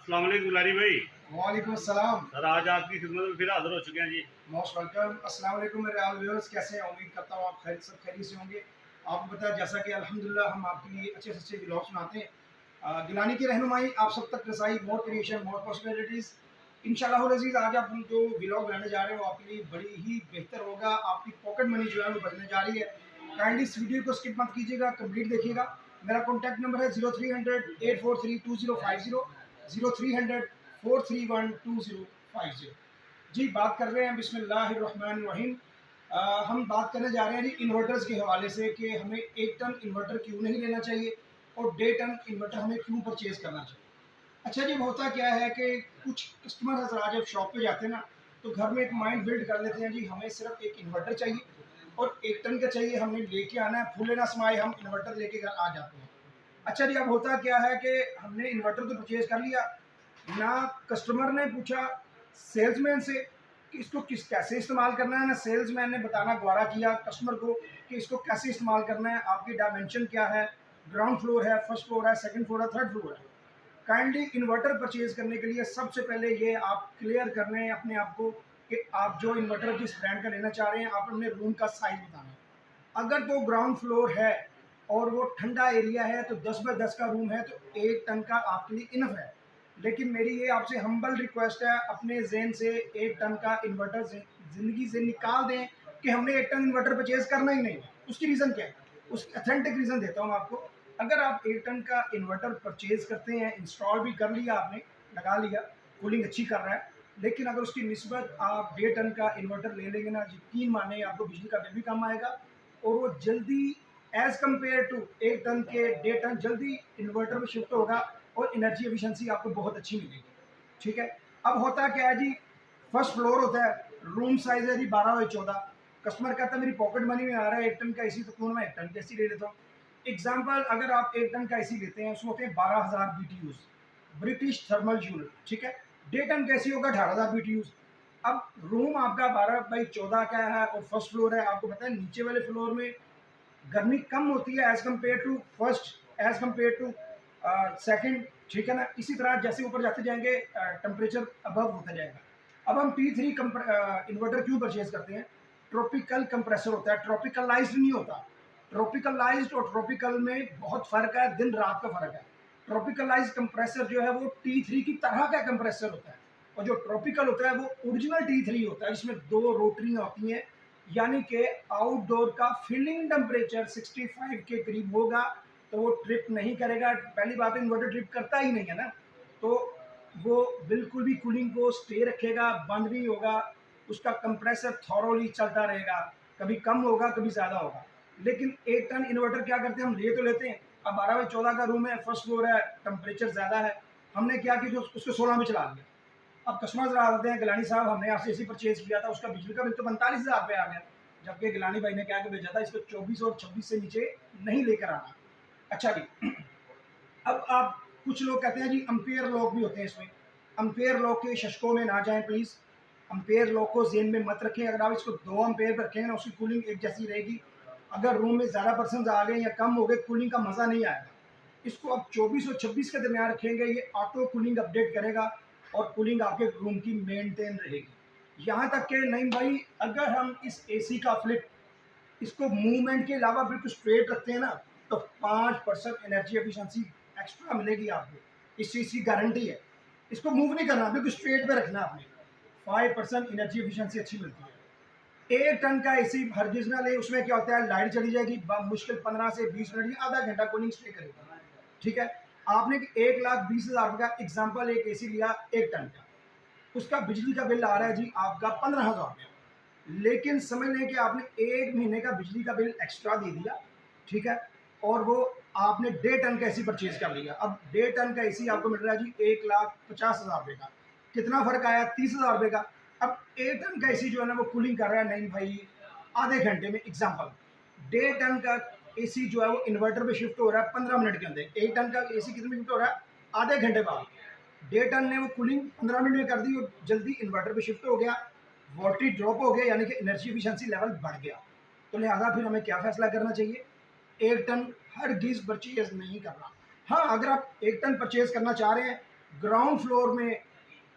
अस्सलाम वालेकुम गुलारी भाई। वालेकुम अस्सलाम। सर आज आपकी खिदमत में फिर हाजिर हो चुके हैं जी। Most welcome. अस्सलाम वालेकुम मेरे ऑल व्यूअर्स, कैसे हैं? उम्मीद करता हूँ आप सब खैरियत से होंगे। आपको पता है जैसा कि अल्हम्दुलिल्लाह हम आपके लिए अच्छे से अच्छे व्लॉग्स बनाते हैं। गिलानी की रहनुमाई आप सब तक रसाई, मोर क्रिएशन, मोर पॉसिबिलिटीज़। इंशाअल्लाह अज़ीज़ आज आप हम जो व्लॉग बनाने जा रहे हैं वो आपके लिए बड़ी ही बेहतर होगा। आपकी पॉकेट मनी जो है वो बचने जा रही है। काइंडली इस वीडियो को स्किप मत कीजिएगा, कंप्लीट देखिएगा। मेरा कॉन्टैक्ट नंबर है 0300 843 2050, 0300 431 2050। जी, बात कर रहे हैं बिस्मिल्लाहिर्रहमानिर्रहीम। हम बात करने जा रहे हैं जी इन्वर्टर्स के हवाले से कि हमें 1 टन इन्वर्टर क्यों नहीं लेना चाहिए और 1.5 टन इन्वर्टर हमें क्यों परचेज़ करना चाहिए। अच्छा जी, होता क्या है कि कुछ कस्टमर हज़रात जब शॉप पे जाते हैं ना, तो घर में एक माइंड बिल्ड कर लेते हैं जी हमें सिर्फ़ एक इन्वर्टर चाहिए और 1 टन का चाहिए, हमने लेके आना है, फूले ना समाए हम इन्वर्टर लेके घर आ जाते हैं। अच्छा जी, अब होता क्या है कि हमने इन्वर्टर तो परचेज़ कर लिया, ना कस्टमर ने पूछा सेल्समैन से कि इसको कैसे इस्तेमाल करना है, ना सेल्समैन ने बताना गवारा किया कस्टमर को कि इसको कैसे इस्तेमाल करना है, आपकी डायमेंशन क्या है, ग्राउंड फ्लोर है, फर्स्ट फ्लोर है, सेकंड फ्लोर है, थर्ड फ्लोर है। काइंडली इन्वर्टर परचेज करने के लिए सबसे पहले ये आप क्लियर कर रहे हैं अपने आप को कि आप जो इन्वर्टर जिस ब्रांड का लेना चाह रहे हैं, आप अपने रूम का साइज बताना है। अगर तो ग्राउंड फ्लोर है और वो ठंडा एरिया है तो 10 बाय 10 का रूम है तो 1 टन का आपके लिए इनफ है। लेकिन मेरी ये आपसे हम्बल रिक्वेस्ट है, अपने ज़हन से 1 टन का इन्वर्टर ज़िंदगी से निकाल दें कि हमने 1 टन इन्वर्टर परचेज़ करना ही नहीं है। उसकी रीज़न क्या है? उसकी ऑथेंटिक रीज़न देता हूँ आपको। अगर आप 1 टन का इन्वर्टर परचेज़ करते हैं, इंस्टॉल भी कर लिया आपने, लगा लिया, कूलिंग अच्छी कर रहा है, लेकिन अगर उसकी निस्बत आप 1.5 टन का इन्वर्टर ले लेंगे ना, यकीन मानिए आपको बिजली का बिल भी कम आएगा और वो जल्दी एज़ कम्पेयर टू 1 टन के 1.5 टन जल्दी इन्वर्टर में शिफ्ट होगा और एनर्जी एफिशिएंसी आपको बहुत अच्छी मिलेगी। ठीक है? अब होता क्या है जी, फर्स्ट फ्लोर होता है, रूम साइज़ है जी 12 बाई 14। कस्टमर कहता है मेरी पॉकेट मनी में आ रहा है 1 टन का एसी, तो क्यों ना मैं 1 टन का एसी ले लेता हूँ। एग्ज़ाम्पल, अगर आप 1 टन का एसी लेते हैं, उसमें होते हैं 12,000 बीटीयूज़, ब्रिटिश थर्मल यूनिट, ठीक है? 1.5 टन का एसी होगा 18,000 बीटीयूज़। अब रूम आपका 12 बाई 14 का है और फर्स्ट फ्लोर है, आपको पता है नीचे वाले फ्लोर में गर्मी कम होती है as compared to first, as compared to second, ठीक है ना? इसी तरह जैसे ऊपर जाते जाएँगे टेम्परेचर अबव होता जाएगा। अब हम T3 इन्वर्टर क्यों परचेज़ करते हैं? ट्रॉपिकल कंप्रेसर होता है, ट्रॉपिकलाइज़्ड नहीं होता। ट्रॉपिकलाइज़्ड और ट्रॉपिकल में बहुत फ़र्क है, दिन-रात का फ़र्क है। ट्रॉपिकलाइज़्ड कंप्रेसर जो है वो T3 की तरह का कंप्रेसर होता है और जो ट्रॉपिकल होता है वो ओरिजिनल T3 होता है, जिसमें 2 रोटरियाँ होती हैं, यानी कि आउटडोर का फीलिंग टेम्परेचर 65 के करीब होगा तो वो ट्रिप नहीं करेगा। पहली बात है इन्वर्टर ट्रिप करता ही नहीं है ना, तो वो बिल्कुल भी कूलिंग को स्टे रखेगा, बंद नहीं होगा, उसका कंप्रेसर थॉरोली चलता रहेगा, कभी कम होगा कभी ज़्यादा होगा। लेकिन 1 टन इन्वर्टर क्या करते हैं, हम ले तो लेते हैं, अब 12 बाई 14 का रूम है, फर्स्ट फ्लोर है, टेम्परेचर ज़्यादा है, हमने क्या कि जो उसको 16 में चला दिया। अब कस्टमर आ जाते हैं, गिलानी साहब हमने आपसे एसी परचेज किया था, उसका बिजली का बिल तो 45,000 रुपये आ गया, जबकि गिलानी भाई ने क्या के भेजा था इसको 24 और 26 से नीचे नहीं लेकर आना। अच्छा जी, अब आप कुछ लोग कहते हैं जी अम्पेयर लॉक भी होते हैं इसमें। अम्पेयर लॉक के शशकों में ना जाएं प्लीज़। अम्पेयर लॉक को ज़हन में मत रखें। अगर आप इसको 2 अम्पेयर पर रखेंगे ना, उसकी कूलिंग एक जैसी रहेगी। अगर रूम में ज़्यादा पर्सन्स आ गए या कम हो गए, कूलिंग का मज़ा नहीं आएगा। इसको आप 24 और 26 के दरमियान रखेंगे, ये ऑटो कूलिंग अपडेट करेगा और कूलिंग आपके रूम की मेंटेन रहेगी। यहाँ तक कि नहीं भाई, अगर हम इस एसी का फ्लिप इसको मूवमेंट के अलावा बिल्कुल स्ट्रेट रखते हैं ना, तो 5% एनर्जी एफिशिएंसी एक्स्ट्रा मिलेगी आपको। इस चीज़ की गारंटी है। इसको मूव नहीं करना, बिल्कुल स्ट्रेट पे रखना आपने। 5% एनर्जी एफिशिएंसी अच्छी मिलती है। 1 टन का एसी हरगिज़ ना लें, उसमें क्या होता है लाइट चली जाएगी, मुश्किल 15 से 20 मिनट या आधा घंटा कूलिंग स्टे करेगा। ठीक है? आपने 1,20,000 का एग्जाम्पल एक एसी लिया 1 टन का, उसका बिजली का बिल आ रहा है जी आपका 15,000 रुपये। लेकिन समझ लें कि आपने 1 महीने का बिजली का बिल एक्स्ट्रा दे दिया, ठीक है? और वो आपने 1.5 टन का एसी परचेज़ कर लिया। अब 1.5 टन का एसी आपको मिल रहा है जी 1,50,000 रुपये का। कितना फ़र्क आया? 30,000 रुपये का। अब 1 टन का एसी जो है ना वो कूलिंग कर रहा है, नहीं भाई, आधे घंटे में एग्ज़ाम्पल। 1.5 टन का एसी जो है वो इन्वर्टर पे शिफ्ट हो रहा है 15 मिनट के अंदर। 1 टन का एसी कितने में शिफ्ट हो रहा है? आधे घंटे बाद। 1.5 टन ने वो कूलिंग 15 मिनट में कर दी और जल्दी इन्वर्टर पे शिफ्ट हो गया। वोल्टेज ड्रॉप हो गया, यानी कि एनर्जी एफिशिएंसी लेवल बढ़ गया। तो लिहाजा फिर हमें क्या फैसला करना चाहिए? 1 टन हरगिज़ परचेज़ नहीं करना। हाँ, अगर आप 1 टन परचेज़ करना चाह रहे हैं, ग्राउंड फ्लोर में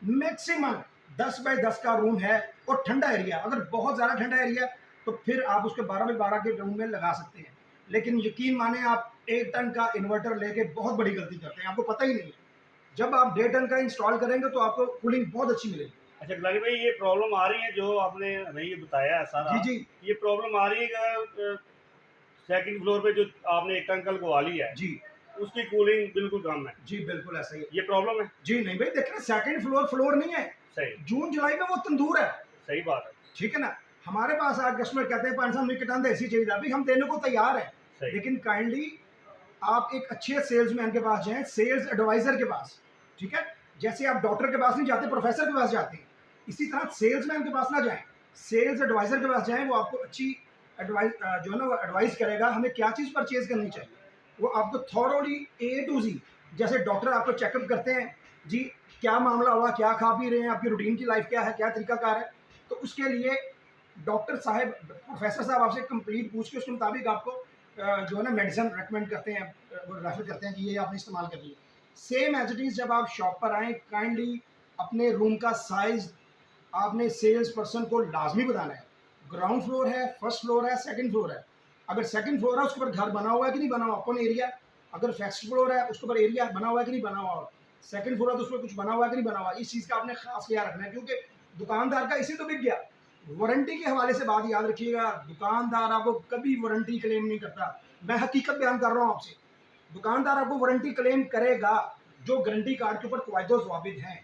मैक्सिमम 10 बाई 10 का रूम है और ठंडा एरिया, अगर बहुत ज़्यादा ठंडा एरिया तो फिर आप उसके 12 बाई 12 के रूम में लगा सकते हैं। लेकिन यकीन माने आप 1 टन का इन्वर्टर लेके बहुत बड़ी गलती करते हैं, आपको पता ही नहीं है। जब आप 1.5 टन का इंस्टॉल करेंगे तो आपको कूलिंग बहुत अच्छी मिलेगी। अच्छा गिलानी भाई, ये प्रॉब्लम आ रही है जो आपने हमें ये बताया है सारा, जी जी ये प्रॉब्लम आ रही है सेकंड फ्लोर पे जो आपने एक टन कल गवा लिया है, जी उसकी कूलिंग बिल्कुल कम है, जी बिल्कुल ऐसा ही है। ये प्रॉब्लम है। जी नहीं भाई, देखना सेकंड फ्लोर फ्लोर नहीं है, सही, जून जुलाई में वो तंदूर है, सही बात है। ठीक है ना। हमारे पास आज कस्टमर कहते हैं 500 मिनट टन ऐसी चाहिए, अभी हम देने को तैयार है, सही, लेकिन काइंडली आप एक अच्छे सेल्समैन के पास जाएं, सेल्स एडवाइजर के पास, ठीक है। जैसे आप डॉक्टर के पास नहीं जाते, प्रोफेसर के पास जाते हैं, इसी तरह सेल्समैन के पास ना जाएं, सेल्स एडवाइजर के पास जाएं। वो आपको अच्छी एडवाइस जो है ना वो एडवाइस करेगा हमें क्या चीज़ परचेज करनी चाहिए। वो आपको थॉरोली A to Z, जैसे डॉक्टर आपको चेकअप करते हैं जी, क्या मामला हुआ, क्या खा पी रहे हैं, आपकी रूटीन की लाइफ क्या है, क्या तरीकाकार है, तो उसके लिए डॉक्टर साहब, प्रोफेसर साहब आपसे कंप्लीट पूछ के उसके मुताबिक आपको जो है ना मेडिसिन रेकमेंड करते हैं, रेफर करते हैं कि ये आपने इस्तेमाल कर लिया। सेम एज इट इज़ जब आप शॉप पर आएँ, काइंडली अपने रूम का साइज़ आपने सेल्स पर्सन को लाजमी बताना है। ग्राउंड फ्लोर है, फर्स्ट फ्लोर है, सेकंड फ्लोर है। अगर सेकंड फ्लोर है उसके ऊपर घर बना हुआ है कि नहीं बना हुआ, ओपन एरिया। अगर फर्स्ट फ्लोर है उसके ऊपर एरिया बना हुआ है कि नहीं बना हुआ, सेकंड फ्लोर है तो उसमें कुछ बना हुआ है कि नहीं बना हुआ। इस चीज़ का आपने खास ख्याल रखना है, क्योंकि दुकानदार का इसी तो बिक गया। वारंटी के हवाले से बात याद रखिएगा, दुकानदार आपको कभी वारंटी क्लेम नहीं करता। मैं हकीकत बयान कर रहा हूँ आपसे, दुकानदार आपको वारंटी क्लेम करेगा जो गारंटी कार्ड के ऊपर क़वायदो ज़वाबित हैं।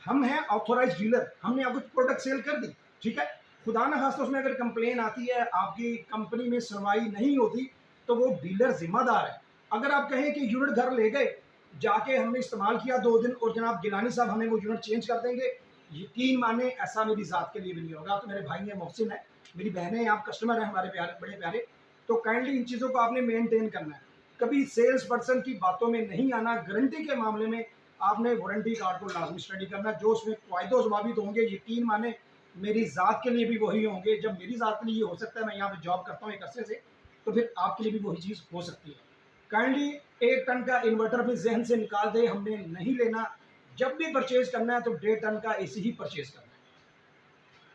हम हैं ऑथोराइज डीलर, हमने आपको प्रोडक्ट सेल कर दी, ठीक है। खुदा न खास्ता उसमें अगर कंप्लेन आती है, आपकी कंपनी में सुनवाई नहीं होती, तो वो डीलर जिम्मेदार है। अगर आप कहें कि यूनिट घर ले गए, जाके हमने इस्तेमाल किया 2 दिन और जनाब गिलानी साहब हमें वो यूनिट चेंज कर देंगे, यकीन माने ऐसा मेरी ज़ात के लिए भी नहीं होगा। तो मेरे भाई हैं, मोहसिन है, मेरी बहनें हैं, आप कस्टमर हैं हमारे प्यारे, बड़े प्यारे, तो काइंडली इन चीज़ों को आपने मेनटेन करना है। कभी सेल्स पर्सन की बातों में नहीं आना। गारंटी के मामले में आपने वारंटी कार्ड को लाजमी स्टडी करना, जो उसमें क़वायदो ज़वाबित होंगे, यकीन माने मेरी ज़ात के लिए भी वही होंगे। जब मेरी ज़ात के लिए ये हो सकता है, मैं यहाँ पे जॉब करता हूँ एक अरसे से, तो फिर आपके लिए भी वही चीज़ हो सकती है। काइंडली 1 टन का इन्वर्टर अपने जहन से निकाल दे, हमने नहीं लेना। जब भी परचेज करना है तो 1.5 टन का एसी ही परचेज करना है,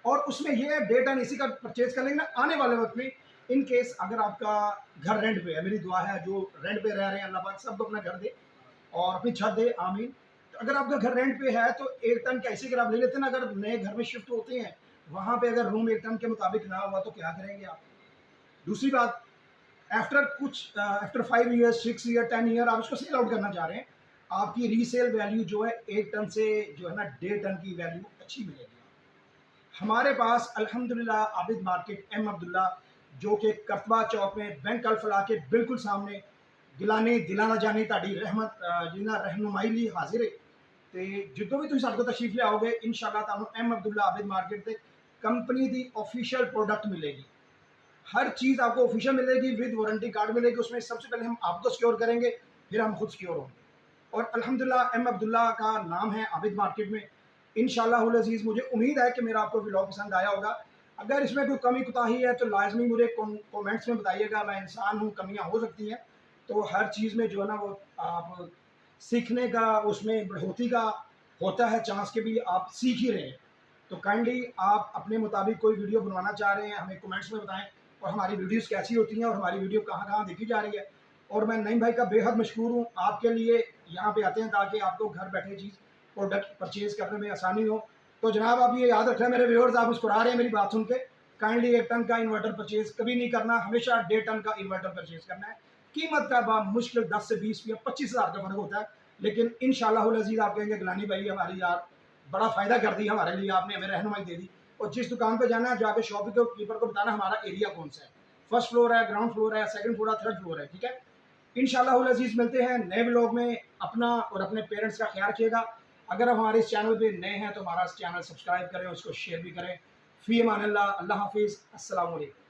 और उसमें यह है 1.5 टन एसी का परचेज कर लेंगे आने वाले वक्त में। इन केस अगर आपका घर रेंट पे है, मेरी दुआ है जो रेंट पे रह रहे हैं, अल्लाह पाक सबको अपना घर दे और अपनी छत दे, आमीन। तो अगर आपका घर रेंट पे है तो 1 टन का एसी अगर आप ले लेते हैं ना, अगर नए घर में शिफ्ट होते हैं, वहाँ पे अगर रूम 1 टन के मुताबिक ना हुआ तो क्या करेंगे आप। दूसरी बात, आफ्टर 5 ईयर्स, 6 ईयर, 10 ईयर आप उसको सेल आउट करना चाह रहे हैं, आपकी रीसेल वैल्यू जो है 1 टन से जो है ना 1.5 टन की वैल्यू अच्छी मिलेगी। हमारे पास अल्हम्दुलिल्लाह आबिद मार्केट एम अब्दुल्ला, जो कि करतबा चौक में बैंक अल फलाह के बिल्कुल सामने, गिलानी दिलाना जानी ताड़ी रहमत जिन्ना रहनुमाई ली हाजिर है। तो जितों भी तुम साढ़े को तशरीफ ले आओगे, इंशाल्लाह ताला एम अब्दुल्ला आबिद मार्केट से कंपनी की ऑफिशियल प्रोडक्ट मिलेगी। हर चीज़ आपको ऑफिशियल मिलेगी, विद वारंटी कार्ड मिलेगी। उसमें सबसे पहले हम आपको सिक्योर करेंगे, फिर हम खुद सिक्योर होंगे। और अल्हम्दुलिल्लाह एम अब्दुल्ला का नाम है आबिद मार्केट में। इंशाअल्लाहुल अज़ीज़ मुझे उम्मीद है कि मेरा आपको व्लॉग पसंद आया होगा। अगर इसमें कोई कमी कोताही है तो लाजमी मुझे कमेंट्स में बताइएगा। मैं इंसान हूँ, कमियाँ हो सकती हैं, तो हर चीज़ में जो है ना वो आप सीखने का, उसमें बढ़ोतरी का होता है चांस के भी, आप सीख ही रहे हैं। तो काइंडली आप अपने मुताबिक कोई वीडियो बनवाना चाह रहे हैं, हमें कमेंट्स में बताएं, और हमारी वीडियोस कैसी होती हैं और हमारी वीडियो कहाँ कहाँ देखी जा रही है। और मैं नईम भाई का बेहद मशहूर हूँ, आपके लिए यहाँ पे आते हैं ताकि आपको घर बैठे चीज़ प्रोडक्ट परचेज करने में आसानी हो। तो जनाब आप ये याद रखें, मेरे व्यूअर्स आप मुस्कुरा रहे हैं मेरी बात सुन के, काइंडली 1 टन का इन्वर्टर परचेज कभी नहीं करना, हमेशा 1.5 टन का इन्वर्टर परचेज करना है। कीमत का मुश्किल 10 से 20 या 25 हज़ार का फ़र्क होता है, लेकिन इंशाअल्लाहुल अज़ीज़ आप कहेंगे गिलानी भाई हमारी यार बड़ा फ़ायदा कर दी हमारे लिए, आपने हमें रहनुमाई दे दी। और जिस दुकान पर जाना है जाके शॉपकीपर को बताना हमारा एरिया कौन सा है, फर्स्ट फ्लोर है, ग्राउंड फ्लोर है, सेकंड फ्लोर है, थर्ड फ्लोर है, ठीक है। इंशाअल्लाहुल अज़ीज़ मिलते हैं नए व्लॉग में। अपना और अपने पेरेंट्स का ख्याल रखिएगा। अगर आप हमारे इस चैनल पे नए हैं तो हमारा चैनल सब्सक्राइब करें, उसको शेयर भी करें। फ़ी अमान अल्लाह, अल्लाह हाफिज़, अस्सलामु अलैकुम।